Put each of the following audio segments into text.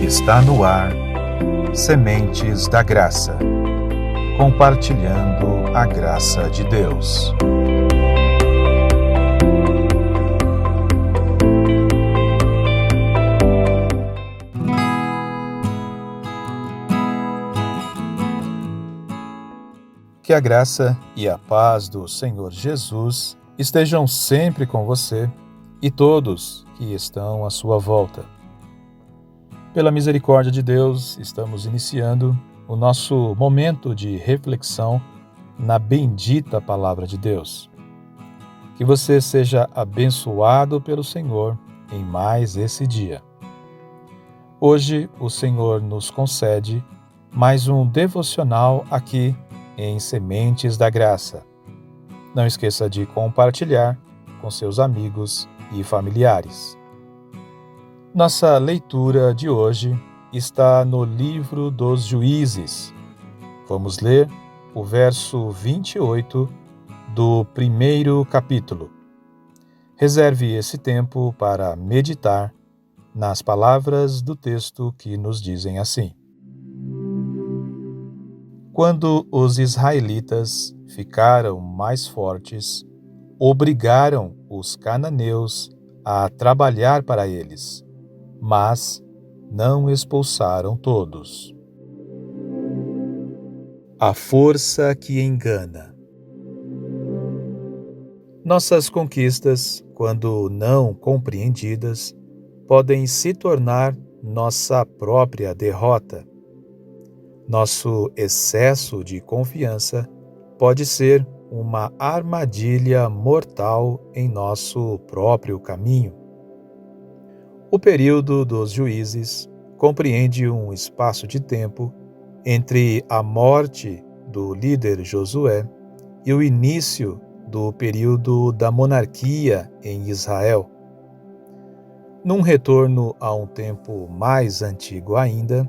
Está no ar Sementes da Graça, compartilhando a graça de Deus. Que a graça e a paz do Senhor Jesus estejam sempre com você e todos que estão à sua volta. Pela misericórdia de Deus, estamos iniciando o nosso momento de reflexão na bendita Palavra de Deus. Que você seja abençoado pelo Senhor em mais esse dia. Hoje, o Senhor nos concede mais um devocional aqui em Sementes da Graça. Não esqueça de compartilhar com seus amigos e familiares. Nossa leitura de hoje está no livro dos Juízes. Vamos ler o verso 28 do primeiro capítulo. Reserve esse tempo para meditar nas palavras do texto que nos dizem assim: Quando os israelitas ficaram mais fortes, obrigaram os cananeus a trabalhar para eles, mas não expulsaram todos. A força que engana. Nossas conquistas, quando não compreendidas, podem se tornar nossa própria derrota. Nosso excesso de confiança pode ser uma armadilha mortal em nosso próprio caminho. O período dos juízes compreende um espaço de tempo entre a morte do líder Josué e o início do período da monarquia em Israel. Num retorno a um tempo mais antigo ainda,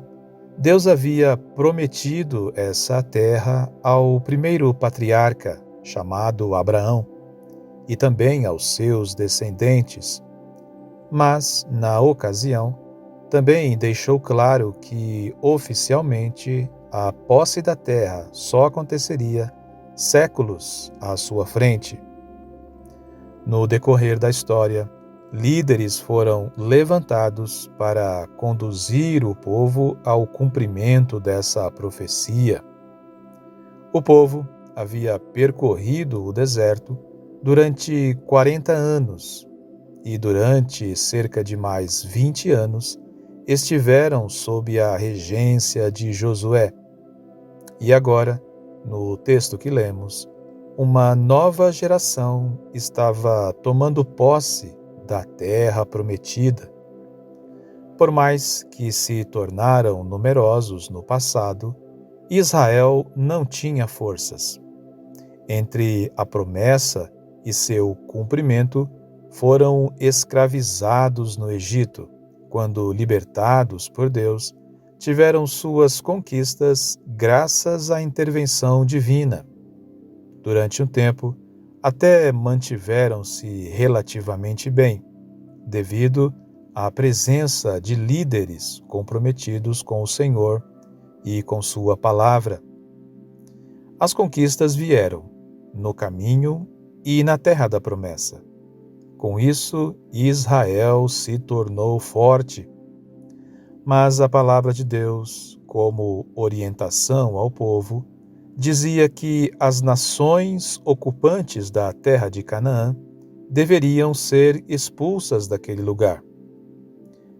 Deus havia prometido essa terra ao primeiro patriarca, chamado Abraão, e também aos seus descendentes. Mas, na ocasião, também deixou claro que, oficialmente, a posse da terra só aconteceria séculos à sua frente. No decorrer da história, líderes foram levantados para conduzir o povo ao cumprimento dessa profecia. O povo havia percorrido o deserto durante 40 anos e durante cerca de mais 20 anos estiveram sob a regência de Josué. E agora, no texto que lemos, uma nova geração estava tomando posse da terra prometida. Por mais que se tornaram numerosos no passado, Israel não tinha forças. Entre a promessa e seu cumprimento, foram escravizados no Egito, quando, libertados por Deus, tiveram suas conquistas graças à intervenção divina. Durante um tempo, até mantiveram-se relativamente bem, devido à presença de líderes comprometidos com o Senhor e com sua palavra. As conquistas vieram no caminho e na terra da promessa. Com isso, Israel se tornou forte. Mas a palavra de Deus, como orientação ao povo, dizia que as nações ocupantes da terra de Canaã deveriam ser expulsas daquele lugar.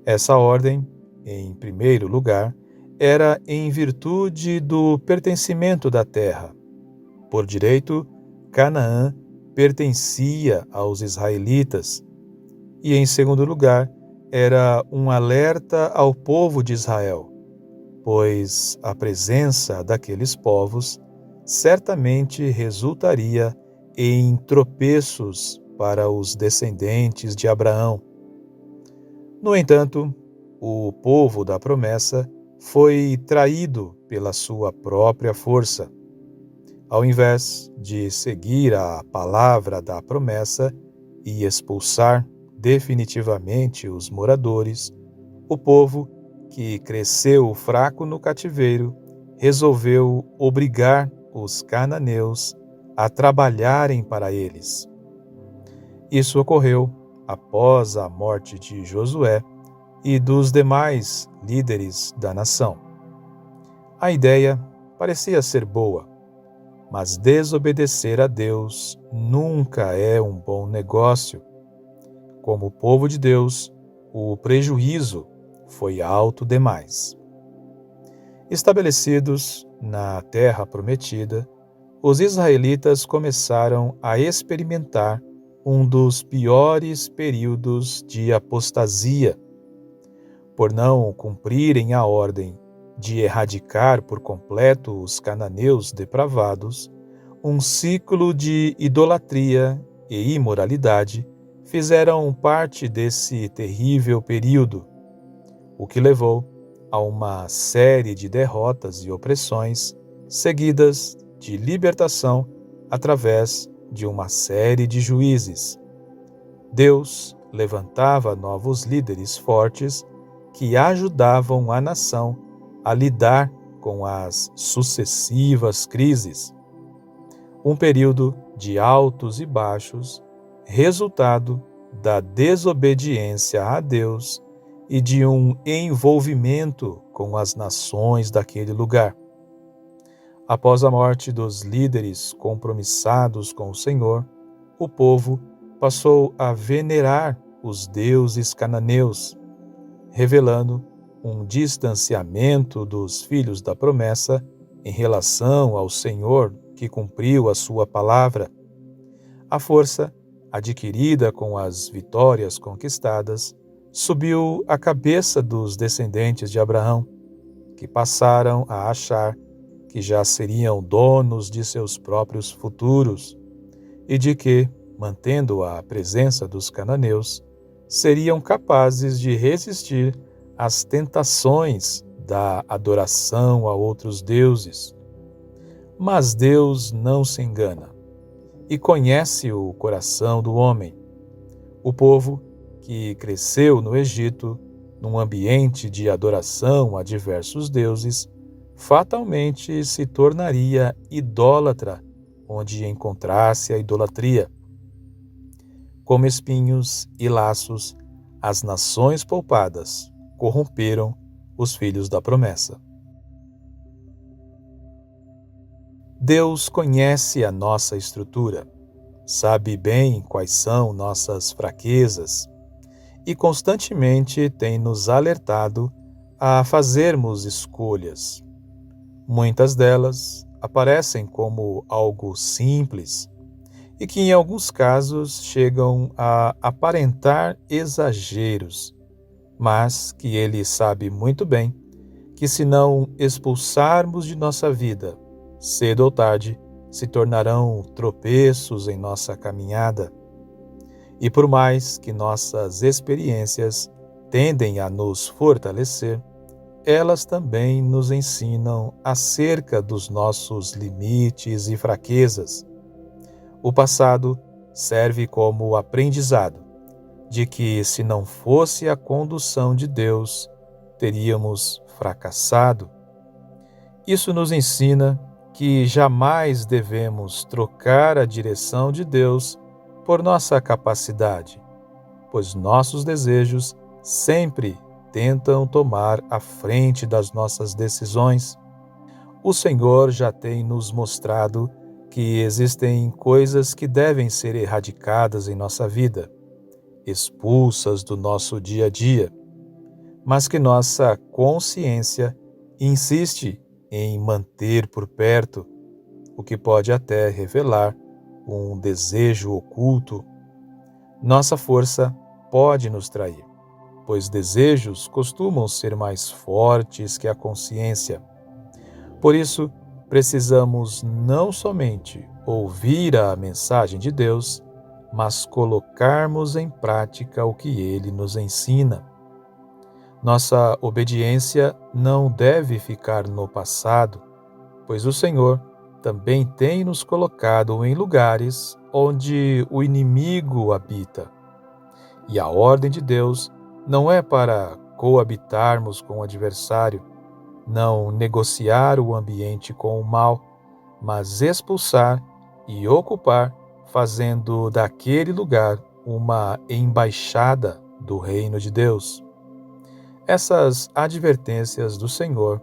Essa ordem, em primeiro lugar, era em virtude do pertencimento da terra. Por direito, Canaã pertencia aos israelitas. E, em segundo lugar, era um alerta ao povo de Israel, pois a presença daqueles povos certamente resultaria em tropeços para os descendentes de Abraão. No entanto, o povo da promessa foi traído pela sua própria força. Ao invés de seguir a palavra da promessa e expulsar definitivamente os moradores, o povo que cresceu fraco no cativeiro, resolveu obrigar os cananeus a trabalharem para eles. Isso ocorreu após a morte de Josué e dos demais líderes da nação. A ideia parecia ser boa, mas desobedecer a Deus nunca é um bom negócio. Como povo de Deus, o prejuízo foi alto demais. Estabelecidos na terra prometida, os israelitas começaram a experimentar um dos piores períodos de apostasia. Por não cumprirem a ordem de erradicar por completo os cananeus depravados, um ciclo de idolatria e imoralidade fizeram parte desse terrível período, o que levou a uma série de derrotas e opressões, seguidas de libertação através de uma série de juízes. Deus levantava novos líderes fortes que ajudavam a nação a lidar com as sucessivas crises. Um período de altos e baixos, resultado da desobediência a Deus e de um envolvimento com as nações daquele lugar. Após a morte dos líderes compromissados com o Senhor, o povo passou a venerar os deuses cananeus, revelando um distanciamento dos filhos da promessa em relação ao Senhor que cumpriu a sua palavra. A força, adquirida com as vitórias conquistadas, subiu à cabeça dos descendentes de Abraão, que passaram a achar que já seriam donos de seus próprios futuros e de que, mantendo a presença dos cananeus, seriam capazes de resistir às tentações da adoração a outros deuses. Mas Deus não se engana e conhece o coração do homem. O povo que cresceu no Egito, num ambiente de adoração a diversos deuses, fatalmente se tornaria idólatra onde encontrasse a idolatria. Como espinhos e laços, as nações poupadas corromperam os filhos da promessa. Deus conhece a nossa estrutura, sabe bem quais são nossas fraquezas e constantemente tem nos alertado a fazermos escolhas. Muitas delas aparecem como algo simples e que em alguns casos chegam a aparentar exageros, mas que Ele sabe muito bem que se não expulsarmos de nossa vida, cedo ou tarde se tornarão tropeços em nossa caminhada. E por mais que nossas experiências tendem a nos fortalecer, elas também nos ensinam acerca dos nossos limites e fraquezas. O passado serve como aprendizado de que, se não fosse a condução de Deus, teríamos fracassado. Isso nos ensina que jamais devemos trocar a direção de Deus por nossa capacidade, pois nossos desejos sempre tentam tomar a frente das nossas decisões. O Senhor já tem nos mostrado que existem coisas que devem ser erradicadas em nossa vida, expulsas do nosso dia a dia, mas que nossa consciência insiste em manter por perto, o que pode até revelar um desejo oculto. Nossa força pode nos trair, pois desejos costumam ser mais fortes que a consciência. Por isso, precisamos não somente ouvir a mensagem de Deus, mas colocarmos em prática o que Ele nos ensina. Nossa obediência não deve ficar no passado, pois o Senhor também tem nos colocado em lugares onde o inimigo habita. E a ordem de Deus não é para coabitarmos com o adversário, não negociar o ambiente com o mal, mas expulsar e ocupar, fazendo daquele lugar uma embaixada do reino de Deus. Essas advertências do Senhor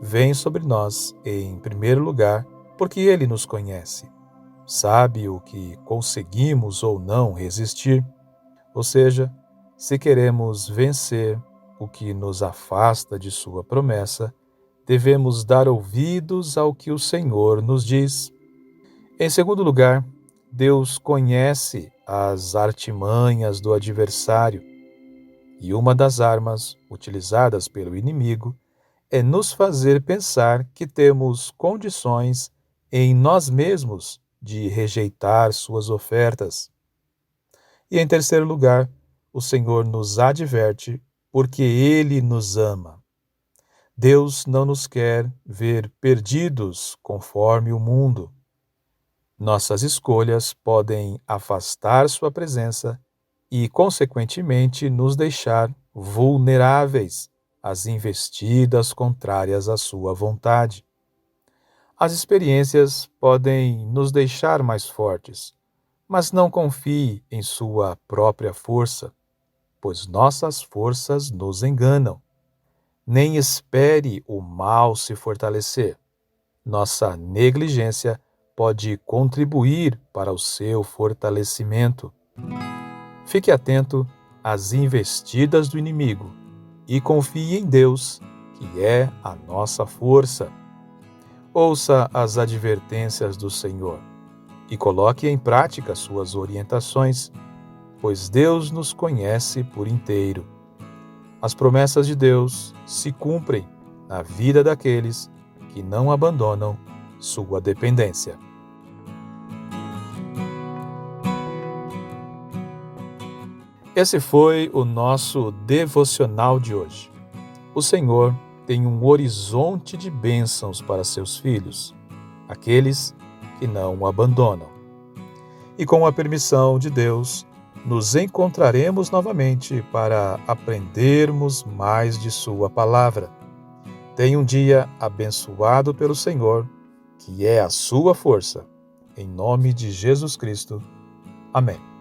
vêm sobre nós, em primeiro lugar, porque Ele nos conhece, sabe o que conseguimos ou não resistir, ou seja, se queremos vencer o que nos afasta de Sua promessa, devemos dar ouvidos ao que o Senhor nos diz. Em segundo lugar, Deus conhece as artimanhas do adversário, e uma das armas utilizadas pelo inimigo é nos fazer pensar que temos condições em nós mesmos de rejeitar suas ofertas. E em terceiro lugar, o Senhor nos adverte porque Ele nos ama. Deus não nos quer ver perdidos conforme o mundo. Nossas escolhas podem afastar sua presença e, consequentemente, nos deixar vulneráveis às investidas contrárias à sua vontade. As experiências podem nos deixar mais fortes, mas não confie em sua própria força, pois nossas forças nos enganam. Nem espere o mal se fortalecer. Nossa negligência pode contribuir para o seu fortalecimento. Fique atento às investidas do inimigo e confie em Deus, que é a nossa força. Ouça as advertências do Senhor e coloque em prática suas orientações, pois Deus nos conhece por inteiro. As promessas de Deus se cumprem na vida daqueles que não abandonam sua dependência. Esse foi o nosso devocional de hoje. O Senhor tem um horizonte de bênçãos para seus filhos, aqueles que não o abandonam. E com a permissão de Deus, nos encontraremos novamente para aprendermos mais de sua palavra. Tenha um dia abençoado pelo Senhor, que é a sua força. Em nome de Jesus Cristo. Amém.